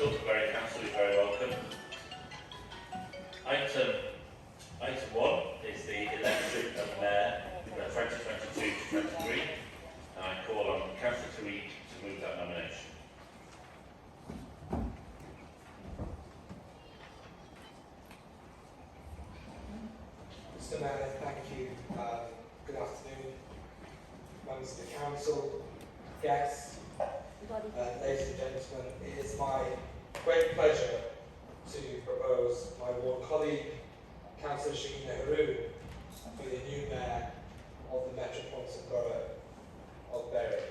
Council. Bury Council is very welcome. Item 1 is the election of Mayor 2022 to 23, and I call on Councillor Tariq to move that nomination. Mr. Mayor, thank you. Good afternoon, members of the Council, guests, ladies and gentlemen. It is my great pleasure to propose my ward colleague, Councillor Shahina Haroon, for the new Mayor of the Metropolitan Borough of Bury.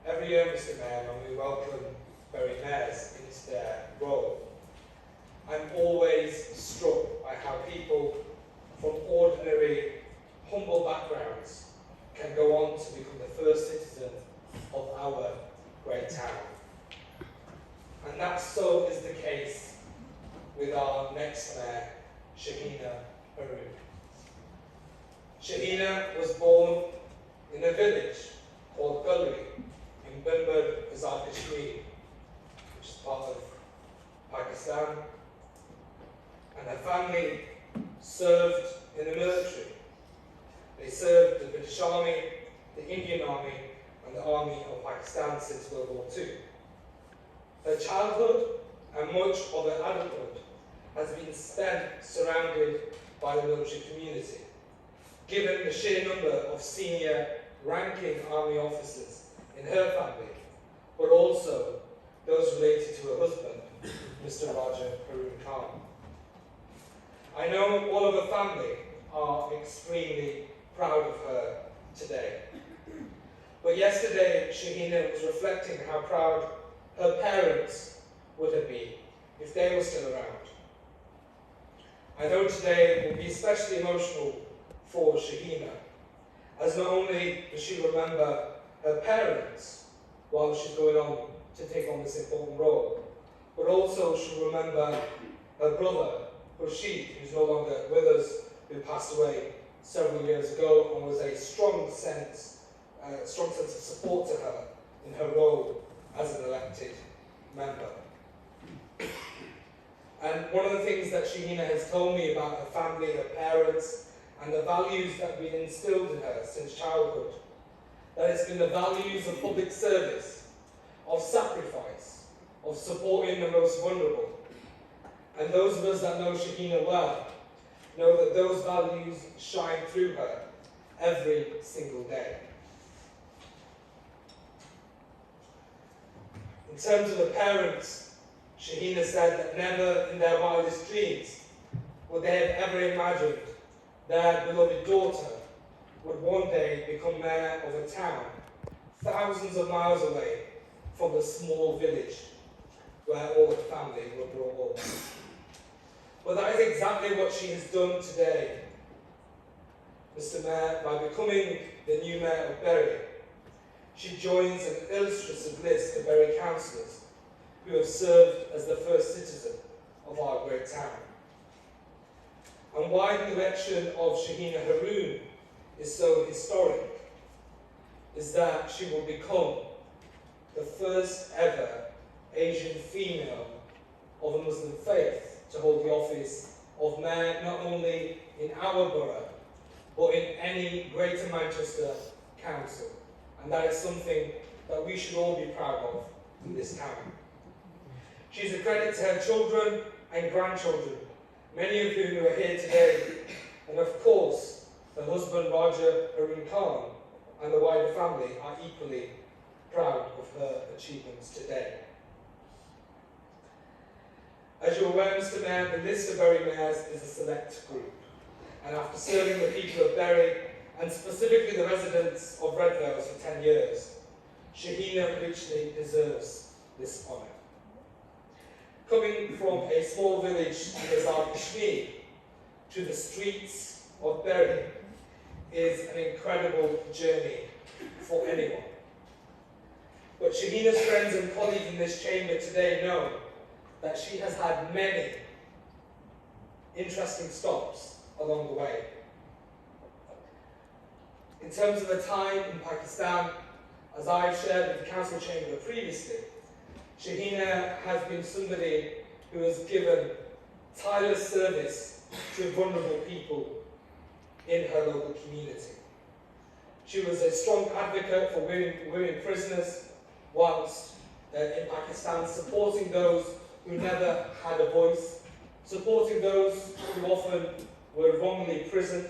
Every year, Mr. Mayor, when we welcome Bury mayors into their role, I'm always struck by how people from ordinary, humble backgrounds can go on to become the first citizen of our great town. And that so is the case with our next Mayor, Shahina Haroon. Shahina was born in a village called Gulri in Binbud, Kashmir, which is part of Pakistan, and her family served in the military. They served the British Army, the Indian Army, and the Army of Pakistan since World War II. Her childhood and much of her adulthood has been spent surrounded by the military community, given the sheer number of senior ranking army officers in her family, but also those related to her husband, Mr. Raja Haroon Khan. I know all of her family are extremely proud of her today. But yesterday, Shahina was reflecting how proud her parents would have been if they were still around. I know today will be especially emotional for Shahina, as not only does she remember her parents while she's going on to take on this important role, but also she'll remember her brother, Rashid, who's no longer with us, who passed away several years ago and was a strong sense of support to her in her role as an elected member. And one of the things that Shahina has told me about her family, her parents, and the values that have been instilled in her since childhood, that it's been the values of public service, of sacrifice, of supporting the most vulnerable. And those of us that know Shahina well know that those values shine through her every single day. In terms of her parents, Shahina said that never in their wildest dreams would they have ever imagined their beloved daughter would one day become mayor of a town thousands of miles away from the small village where all her family were brought up. But that is exactly what she has done today, Mr. Mayor, by becoming the new Mayor of Bury. She joins an illustrative list of Bury councillors who have served as the first citizen of our great town. And why the election of Shahina Haroon is so historic is that she will become the first ever Asian female of a Muslim faith to hold the office of Mayor not only in our borough, but in any Greater Manchester council. And that is something that we should all be proud of in this town. She's a credit to her children and grandchildren, many of whom are here today, and of course, her husband Raja Haroon Khan and the wider family are equally proud of her achievements today. As you're aware, Mr. Mayor, the list of Bury mayors is a select group, and after serving the people of Bury, and specifically the residents of Redvales for 10 years, Shahina richly deserves this honour. Coming from a small village in Azad Kashmir to the streets of Bury is an incredible journey for anyone. But Shahina's friends and colleagues in this chamber today know that she has had many interesting stops along the way. In terms of her time in Pakistan, as I've shared with the council chamber previously, Shahina has been somebody who has given tireless service to vulnerable people in her local community. She was a strong advocate for women prisoners whilst in Pakistan, supporting those who never had a voice, supporting those who often were wrongly imprisoned,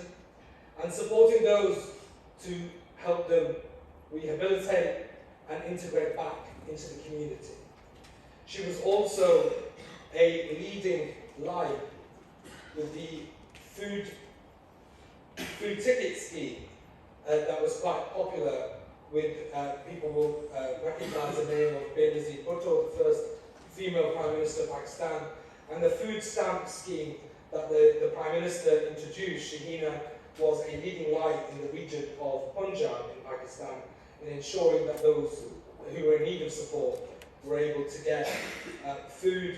and supporting those to help them rehabilitate and integrate back into the community. She was also a leading light with the food ticket scheme that was quite popular with people will recognize the name of Benazir Bhutto, the first female Prime Minister of Pakistan, and the food stamp scheme that the Prime Minister introduced. Shahina was a leading light in the region of Punjab in Pakistan in ensuring that those who were in need of support were able to get food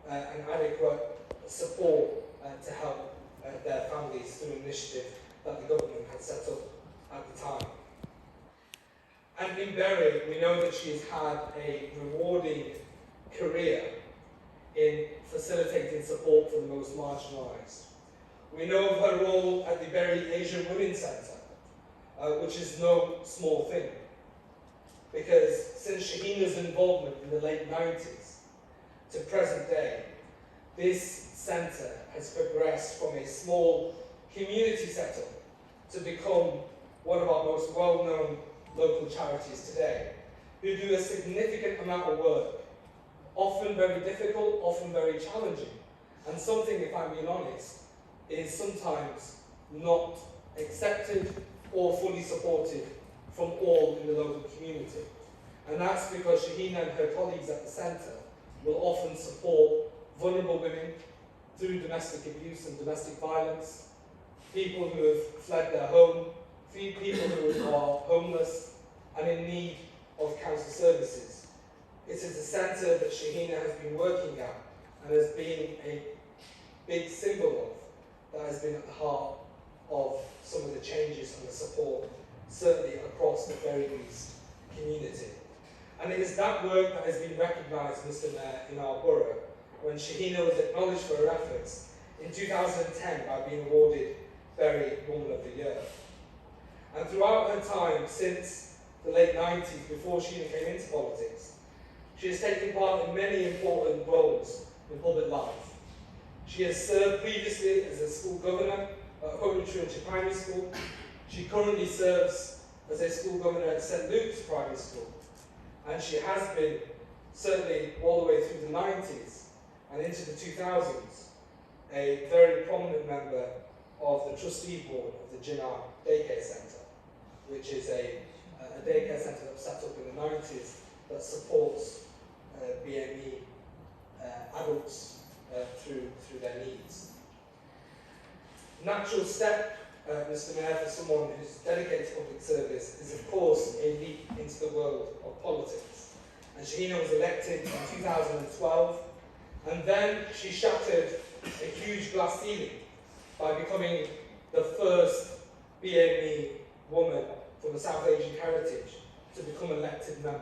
and adequate support to help their families through an initiative that the government had set up at the time. And in Bury, we know that she has had a rewarding career in facilitating support for the most marginalised. We know of her role at the Bury Asian Women's Centre, which is no small thing, because since Shahina's involvement in the late 90s to present day, this centre has progressed from a small community setup to become one of our most well-known local charities today, who do a significant amount of work, often very difficult, often very challenging, and something, if I'm being honest, is sometimes not accepted or fully supported from all in the local community. And that's because Shahina and her colleagues at the centre will often support vulnerable women through domestic abuse and domestic violence, people who have fled their home, people who are homeless and in need of council services. It is a centre that Shahina has been working at and has been a big symbol of, that has been at the heart of some of the changes and the support, certainly across the Bury East community. And it is that work that has been recognised, Mr. Mayor, in our borough, when Shahina was acknowledged for her efforts in 2010 by being awarded Bury Woman of the Year. And throughout her time since the late 90s, before she even came into politics, she has taken part in many important roles in public life. She has served previously as a school governor at Holy Trinity Primary School. She currently serves as a school governor at St Luke's Primary School. And she has been, certainly all the way through the 90s and into the 2000s, a very prominent member of the trustee board of the Jinnah Daycare Centre, which is a daycare centre that was set up in the 90s that supports BME adults through their needs. Natural step, Mr. Mayor, for someone who's dedicated to public service is, of course, a leap into the world of politics. And Shahina was elected in 2012, and then she shattered a huge glass ceiling by becoming the first BME woman from a South Asian heritage to become an elected member.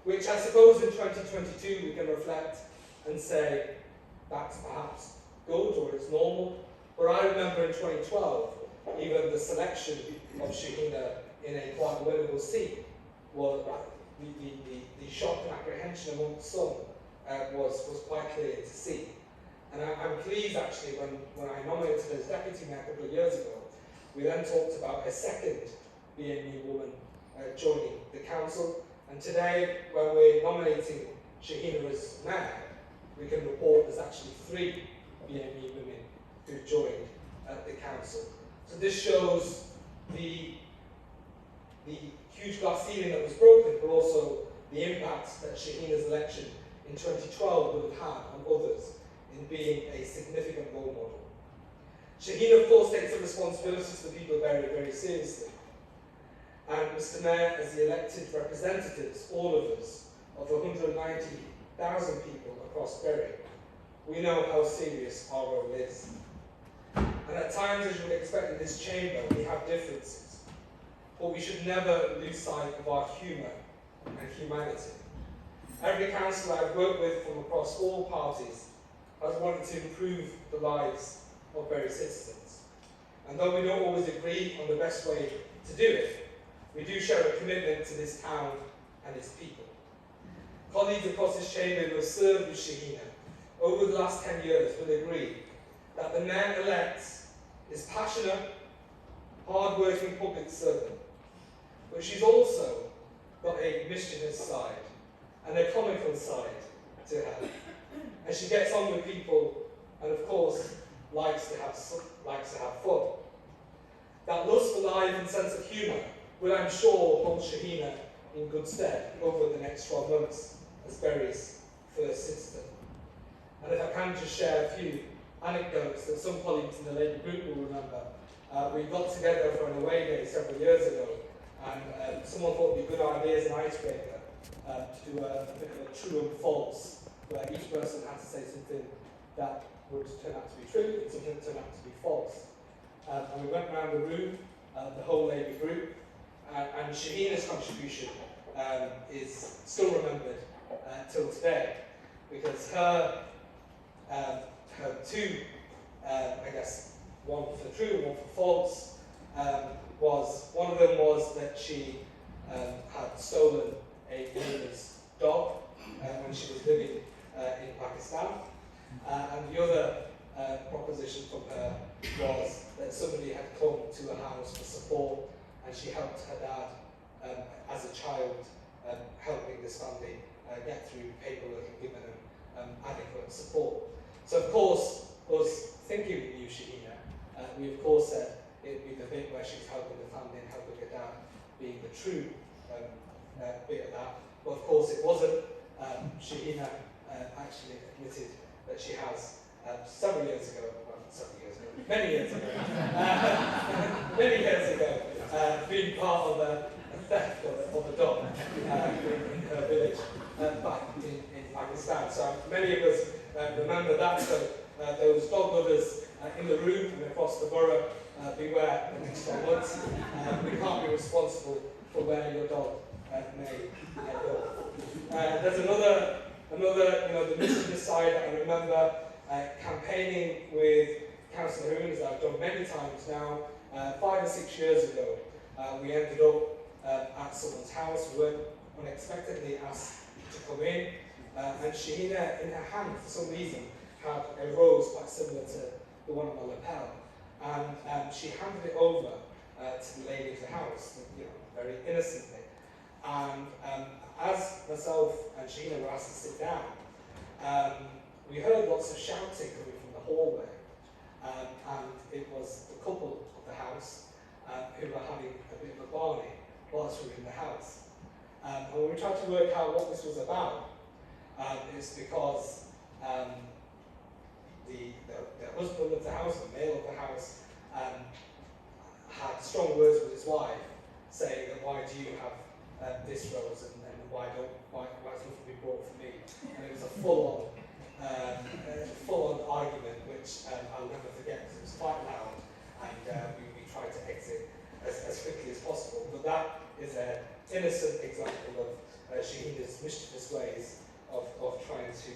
Which I suppose in 2022 we can reflect and say that's perhaps good or it's normal. But I remember in 2012, even the selection of Shahina in a quite winnable seat was the shock and apprehension amongst some was quite clear to see. And I'm pleased actually when I nominated her as deputy mayor a couple of years ago, we then talked about a second BME woman joining the council. And today, when we're nominating Shahina as mayor, we can report there's actually 3 BME women who've joined the council. So this shows the huge glass ceiling that was broken, but also the impact that Shahina's election in 2012 would have had on others in being a significant role model. Shahina, of course, takes the responsibilities for people very, very seriously. And Mr. Mayor, as the elected representatives, all of us, of 190,000 people across Bury, we know how serious our role is. And at times, as you would expect in this chamber, we have differences. But we should never lose sight of our humour and humanity. Every councillor I've worked with from across all parties has wanted to improve the lives of Bury citizens. And though we don't always agree on the best way to do it, we do share a commitment to this town and its people. Colleagues across this chamber who have served with Shahina over the last 10 years will agree that the Mayor-elect is passionate, hard-working public servant, but she's also got a mischievous side and a comical side to her. And she gets on with people and, of course, likes to have fun. That lust for life and sense of humour will, I'm sure, hold Shahina in good stead over the next 12 months as Bury's first citizen. And if I can just share a few anecdotes that some colleagues in the Labour group will remember. We got together for an away day several years ago, and someone thought it would be a good idea as an icebreaker to do a bit of a true and false, where each person had to say something that would turn out to be true and something that turned out to be false. And we went around the room, the whole Labour group, and Shahina's contribution is still remembered till today, because her two, I guess, one for true and one for false, was, one of them was that she had stolen a neighbour's dog when she was living in Pakistan, and the other proposition from her was that somebody had come to her house for support, and she helped her dad as a child, helping this family get through paperwork and giving them adequate support. So of course, us thinking we knew Shahina, we of course said it would be the bit where she was helping the family and helping her dad being the true bit of that. But of course it wasn't. Shahina actually admitted that she has several years ago, well not several years ago, many years ago, been part of a theft of a dog in her village back in Pakistan. So many of us remember that. So those dog lovers in the room and across the borough, beware the next 12 months. We can't be responsible for where your dog may go. There's another, the mischievous side that I remember campaigning with Councillor Haroon, as I've done many times now. 5 or 6 years ago, we ended up at someone's house. We were unexpectedly asked to come in, and Shahina, in her hand, for some reason, had a rose quite similar to the one on my lapel, and she handed it over to the lady of the house, very innocently. And as myself and Shahina were asked to sit down, we heard lots of shouting coming from the hallway, and it was the couple of the house who were having a bit of a barney whilst we were in the house. And when we tried to work out what this was about, it's because the husband of the house, the male of the house, had strong words with his wife, saying that why do you have this rose and why has nothing been brought for me? And it was a full-on argument, which I'll never forget because it was quite loud, and we tried to exit as quickly as possible. But that is an innocent example of Shahina's mischievous ways of trying to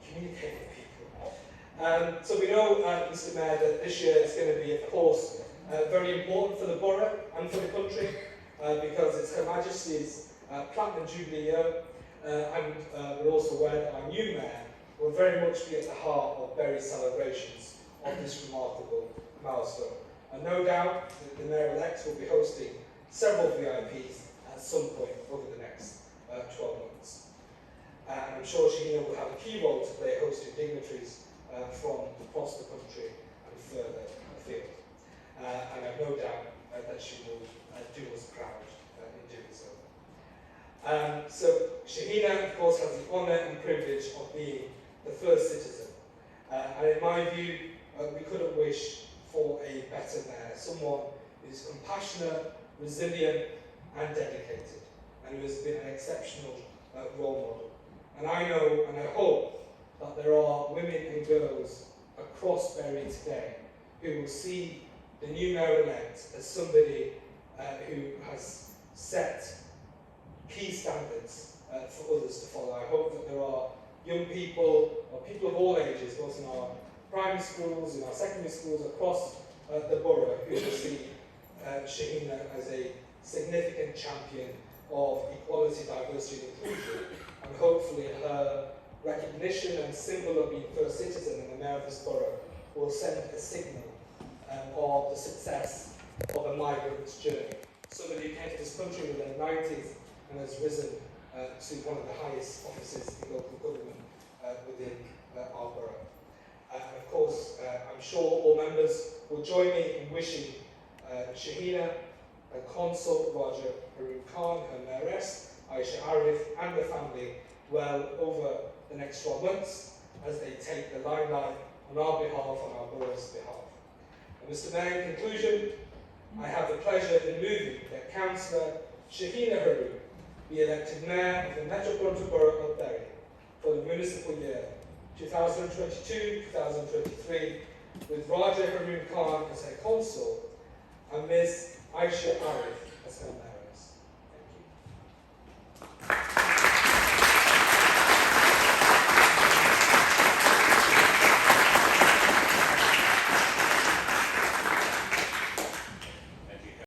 communicate with people. So we know, Mr Mayor, that this year is going to be, of course, very important for the borough and for the country, because it's Her Majesty's Platinum Jubilee year, and we're also aware that our new Mayor will very much be at the heart of Bury's celebrations of this remarkable milestone. And no doubt that the Mayor-elect will be hosting several VIPs at some point over the next 12 months. And I'm sure Shahina will have a key role to play hosting dignitaries from across the country and further afield. And I've no doubt that she will do us proud in doing so. So Shahina, of course, has the honour and privilege of being the first citizen. And in my view, we couldn't wish for a better mayor, someone who is compassionate, resilient and dedicated, and who has been an exceptional role model. And I know and I hope that there are women and girls across Bury today who will see the new mayor-elect as somebody who has set key key standards for others to follow. I hope that there are young people, or people of all ages, both in our primary schools, in our secondary schools across the borough, who will see Shahina as a significant champion of equality, diversity and inclusion, and hopefully her recognition and symbol of being first citizen and the mayor of this borough will send a signal of the success of a migrant's journey. Somebody who came to this country in the 90s and has risen to one of the highest offices in local government within our borough. And of course, I'm sure all members will join me in wishing Shahina, her consul, Raja Haroon Khan, her mayoress, Aisha Arif, and the family well over the next 12 months as they take the limelight on our behalf, on our borough's behalf. And Mr. Mayor, in conclusion, I have the pleasure in moving that Councillor Shahina Haroon be elected Mayor of the Metropolitan Borough of Bury for the municipal year 2022-2023, with Raja Haroon Khan as her consul and Ms. Aisha Arif